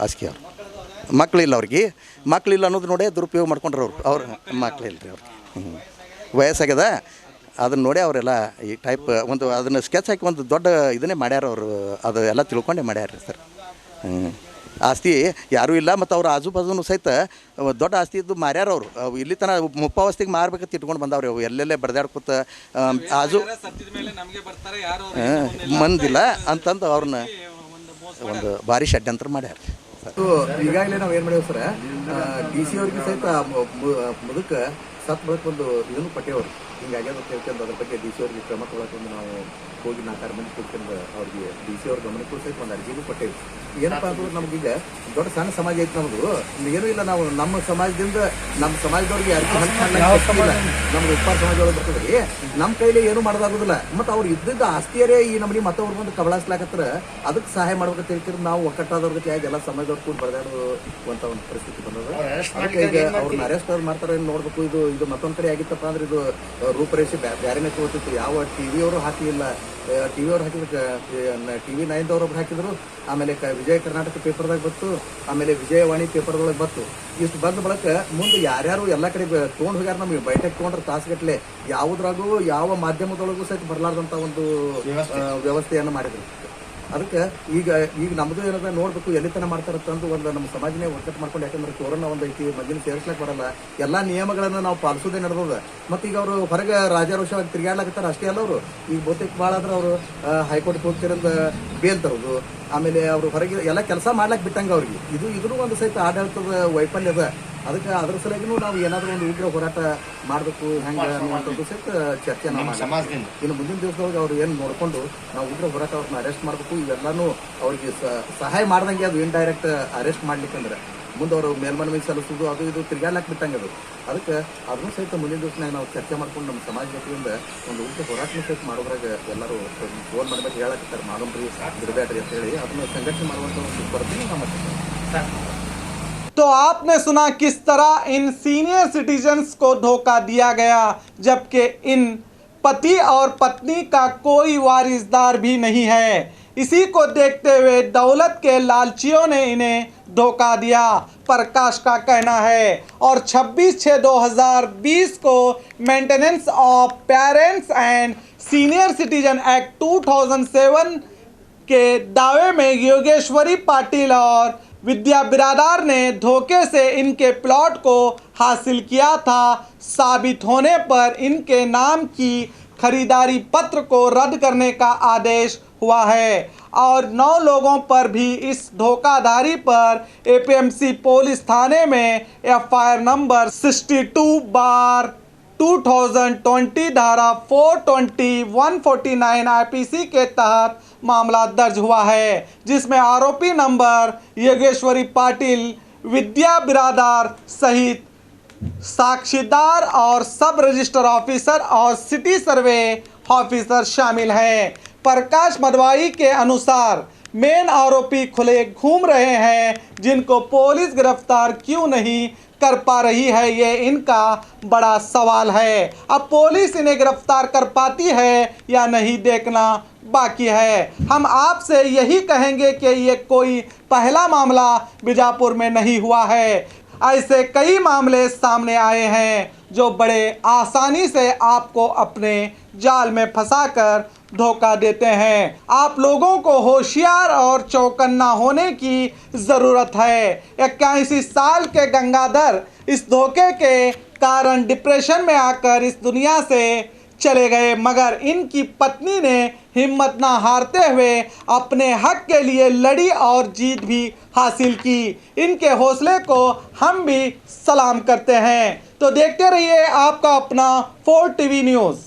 ಆಸ್ಕಿ ಅವರು ಮಕ್ಕಳಿಲ್ಲ ಅವ್ರಿಗೆ. ಮಕ್ಕಳಿಲ್ಲ ಅನ್ನೋದು ನೋಡೇ ದುರುಪಯೋಗ ಮಾಡ್ಕೊಂಡ್ರೆ ಅವ್ರು ಮಕ್ಕಳಿಲ್ಲ ರೀ ಅವ್ರಿಗೆ. ವಯಸ್ಸಾಗ್ಯದ ಅದನ್ನು ನೋಡಿ ಅವರೆಲ್ಲ ಈ ಟೈಪ್ ಒಂದು ಅದನ್ನು ಸ್ಕೆಚ್ ಹಾಕಿ ಒಂದು ದೊಡ್ಡ ಇದನ್ನೇ ಮಾಡ್ಯಾರ ಅವರು. ಅದು ಎಲ್ಲ ತಿಳ್ಕೊಂಡೇ ಮಾಡ್ಯಾರ ಸರ್. ಆಸ್ತಿ ಯಾರೂ ಇಲ್ಲ. ಮತ್ತು ಅವ್ರು ಆಜು ಬಾಜುನು ಸಹಿತ ದೊಡ್ಡ ಆಸ್ತಿ ಇದ್ದು ಮಾರ್ಯಾರ ಅವರು. ಇಲ್ಲಿ ತನಕ ಮುಪ್ಪಾವಸ್ಥೆಗೆ ಮಾರ್ಬೇಕಂತ ಇಟ್ಕೊಂಡು ಬಂದವ್ರಿ. ಅವು ಎಲ್ಲೆಲ್ಲೇ ಬಡ್ದಾಡ್ಕೊತ ಆಜು ಮಂದಿಲ್ಲ ಅಂತಂದು ಅವ್ರನ್ನ ಒಂದು ಭಾರಿ ಷಡ್ಯಂತ್ರ ಮಾಡ್ಯಾರ. ಈಗಾಗಲೇ ನಾವು ಏನು ಮಾಡೇವಿ ಸರ್, DC ಅವ್ರಿಗೆ ಸಹಿತ ಮುದುಕ ಸತ್ ಬಳಕ ಒಂದು ಇದನ್ನು ಪಟ್ಟೆಯವರು ಹಿಂಗಾಗ್ಯದ ಅಂತ ಹೇಳ್ಕೊಂಡು ಅದ್ರ ಬಗ್ಗೆ ಡಿ ಸಿ ಅವ್ರಿಗೆ ಕ್ರಮ ತೊಗೊಳಕೊಂಡು ನಾವು ಹೋಗಿ 4-6 ಮಂದಿ ಕೂತ್ಕೊಂಡು ಅವ್ರಿಗೆ ಡಿ ಸಿ ಅವ್ರ ಗಮನಕ್ಕೂ ಸಹಿತ ಒಂದು ಅರ್ಜಿನೂ ಕೊಟ್ಟೇವಿ. ಏನಪ್ಪ ಅಂದ್ರೆ ನಮಗೀಗ ದೊಡ್ಡ ಸಣ್ಣ ಸಮಾಜ ಐತೆ ನಮ್ಮದು, ಏನೂ ಇಲ್ಲ. ನಾವು ನಮ್ಮ ಸಮಾಜದಿಂದ ನಮ್ಮ ಸಮಾಜದವ್ರಿಗೆ ಯಾರಿಗೂ ಹೆಲ್ಪ್ ಮಾಡಲಿಲ್ಲ. ನಮ್ದು ಉಪ್ಪಾರ ಸಮಾಜ ಒಳಗೆ ಬರ್ತದೆ ರೀ, ನಮ್ಮ ಕೈಲಿ ಏನೂ ಮಾಡೋದಾಗೋದಿಲ್ಲ. ಮತ್ತು ಅವ್ರು ಇದ್ದಿದ್ದ ಆಸ್ತಿಯರೇ ಈ ನಮ್ಮನಿ ಮತ್ತವ್ರು ಬಂದು ಕಬಳಾಸ್ಲಾಕತ್ರ ಅದಕ್ಕೆ ಸಹಾಯ ಮಾಡ್ಬೇಕಂತ ಹೇಳ್ತಿದ್ರು. ನಾವು ಒಕ್ಕಟ್ಟಾದವ್ರ ಜೊತೆ ಎಲ್ಲ ಸಮಾಜದವ್ರು ಕೂಡ ಬರೆದಾಡುವಂಥ ಒಂದು ಪರಿಸ್ಥಿತಿ ಬಂದದ. ಅದಕ್ಕೆ ಈಗ ಅವ್ರನ್ನ ಅರೆಸ್ಟ್ ಮಾಡ್ತಾರೆ ನೋಡ್ಬೇಕು. ಇದು ಮತ್ತೊಂದು ಕಡೆ ಆಗಿತ್ತಪ್ಪ ಅಂದ್ರೆ ಇದು ರೂಪರೇಷೆ ಬ್ಯಾರೆನೇ ತೋರ್ತಿತ್ತು. ಯಾವ ಟಿವಿಯವರು ಹಾಕಲಿಲ್ಲ, ಟಿವಿಯವ್ರು ಹಾಕಿದ್ರೆ TV 9ದವ್ರೊಬ್ರು ಹಾಕಿದ್ರು, ಆಮೇಲೆ ವಿಜಯ ಕರ್ನಾಟಕ ಪೇಪರ್ದಾಗ ಬತ್ತು, ಆಮೇಲೆ ವಿಜಯವಾಣಿ ಪೇಪರ್ದೊಳಗೆ ಬತ್ತು. ಇಷ್ಟು ಬಂದ ಬಳಕ ಮುಂದೆ ಯಾರ್ಯಾರು ಎಲ್ಲ ಕಡೆ ತೊಗೊಂಡು ಹೋಗ್ಯಾರ. ನಮಗೆ ಬೈಟಕ್ ತೊಗೊಂಡ್ರೆ ತಾಸುಗಟ್ಟಲೆ ಯಾವುದ್ರಾಗೂ ಯಾವ ಮಾಧ್ಯಮದೊಳಗೂ ಸಹಿತ ಬರಲಾರ್ದಂಥ ಒಂದು ವ್ಯವಸ್ಥೆಯನ್ನು ಮಾಡಿದ್ರು. ಅದಕ್ಕೆ ಈಗ ನಮ್ಮದು ಏನದ ನೋಡ್ಬೇಕು ಎಲ್ಲಿ ತನ ಮಾಡ್ತಾರಂತಂದು ಒಂದು ನಮ್ಮ ಸಮಾಜನೇ ಒಕ್ಕಟ್ಟು ಮಾಡ್ಕೊಂಡು. ಯಾಕಂದ್ರೆ ಕೊರೋನಾ ಒಂದು ಐತಿ, ಮಂದಿನ ಸೇರಿಸ್ಲಿಕ್ಕೆ ಬರಲ್ಲ, ಎಲ್ಲ ನಿಯಮಗಳನ್ನು ನಾವು ಪಾಲಿಸೋದೇ ನಡೆದದ. ಮತ್ತು ಈಗ ಅವರು ಹೊರಗೆ ರಾಜಾರೋಷವಾಗಿ ತಿರುಗಾಡ್ಲಾಕತ್ತಾರೆ. ಅಷ್ಟೇ ಅಲ್ಲ, ಅವರು ಈಗ ಬಹುತೇಕ ಭಾಳ ಆದ್ರೆ ಅವರು ಹೈಕೋರ್ಟ್ಗೆ ಹೋಗ್ತಿರಂದ ಬೇಲ್ ತರೋದು, ಆಮೇಲೆ ಅವರು ಹೊರಗೆ ಎಲ್ಲ ಕೆಲಸ ಮಾಡ್ಲಿಕ್ಕೆ ಬಿಟ್ಟಂಗೆ ಅವ್ರಿಗೆ. ಇದೂ ಒಂದು ಸಹಿತ ಆಡಳಿತದ ವೈಫಲ್ಯ ಅದ. ಅದಕ್ಕೆ ಅದ್ರ ಸಲುವಾಗಿನೂ ನಾವು ಏನಾದರೂ ಒಂದು ಉಗ್ರ ಹೋರಾಟ ಮಾಡಬೇಕು ಹೆಂಗೆ ಅನ್ನುವಂಥದ್ದು ಸಹಿತ ಚರ್ಚೆ ನಾವು ಮಾಡಿ. ಇನ್ನು ಮುಂದಿನ ದಿವಸದೊಳಗೆ ಅವ್ರು ಏನು ನೋಡಿಕೊಂಡು ನಾವು ಉಗ್ರ ಹೋರಾಟ ಅವ್ರನ್ನ ಅರೆಸ್ಟ್ ಮಾಡಬೇಕು. ಇವೆಲ್ಲನೂ ಅವ್ರಿಗೆ ಸಹಾಯ ಮಾಡ್ದಂಗೆ ಅದು ಇಂಡೈರೆಕ್ಟ್ ಅರೆಸ್ಟ್ ಮಾಡ್ಲಿಕ್ಕಂದ್ರೆ ಮುಂದೆ ಅವರು ಮೇಲ್ಮನವಿ ಸಲ್ಲಿಸೋದು ಅದು ಇದು ತಿರ್ಗಾಡ್ಲಾಕ್ ಬಿಟ್ಟಂಗೆ ಅದು. ಅದಕ್ಕೆ ಅದನ್ನು ಸಹಿತ ಮುಂದಿನ ದಿವಸನಾಗ ನಾವು ಚರ್ಚೆ ಮಾಡ್ಕೊಂಡು ನಮ್ಮ ಸಮಾಜ ಜೊತೆಯಿಂದ ಒಂದು ಉಗ್ರ ಹೋರಾಟನ ಸಹಿತ ಮಾಡೋದ್ರಾಗ ಎಲ್ಲರೂ ಫೋನ್ ಮಾಡ್ಬೇಕು ಹೇಳಕತ್ತಾರೆ, ಮಾಡೋಣ್ರಿ ಬಿಡಬೇಡ್ರಿ ಅಂತ ಹೇಳಿ ಅದನ್ನು ಸಂಘಟನೆ ಮಾಡುವಂಥ ಒಂದು ಬರ್ತೀನಿ ನಮ್ಮ. तो आपने सुना किस तरह इन सीनियर सिटीजन्स को धोखा दिया गया, जबकि इन पति और पत्नी का कोई वारिसदार भी नहीं है। इसी को देखते हुए दौलत के लालचियों ने इन्हें धोखा दिया, प्रकाश का कहना है। और 26/6/2020 को maintenance of parents and senior citizen act 2007 के दावे में योगेश्वरी पाटिल और विद्या बिरादार ने धोखे से इनके प्लॉट को हासिल किया था। साबित होने पर इनके नाम की खरीदारी पत्र को रद्द करने का आदेश हुआ है और 9 लोगों पर भी इस धोखाधड़ी पर APMC पुलिस थाने में FIR नंबर 62/2020 धारा 420 149 IPC के तहत मामला दर्ज हुआ है, जिसमें आरोपी नंबर योगेश्वरी पाटिल, विद्या बिरादार सहित साक्षीदार और सब रजिस्टर ऑफिसर और सिटी सर्वे ऑफिसर शामिल हैं। प्रकाश मदवाई के अनुसार मेन आरोपी खुले घूम रहे हैं, जिनको पुलिस गिरफ्तार क्यों नहीं कर पा रही है, ये इनका बड़ा सवाल है। अब पुलिस इन्हें गिरफ्तार कर पाती है या नहीं, देखना बाकी है। हम आपसे यही कहेंगे कि ये कोई पहला मामला बीजापुर में नहीं हुआ है। ऐसे कई मामले सामने आए हैं जो बड़े आसानी से आपको अपने जाल में फंसाकर धोखा देते हैं। आप लोगों को होशियार और चौकन्ना होने की ज़रूरत है। 81 साल के गंगाधर इस धोखे के कारण डिप्रेशन में आकर इस दुनिया से चले गए, मगर इनकी पत्नी ने हिम्मत ना हारते हुए अपने हक के लिए लड़ी और जीत भी हासिल की। इनके हौसले को हम भी सलाम करते हैं। तो देखते रहिए आपका अपना 4 TV न्यूज़।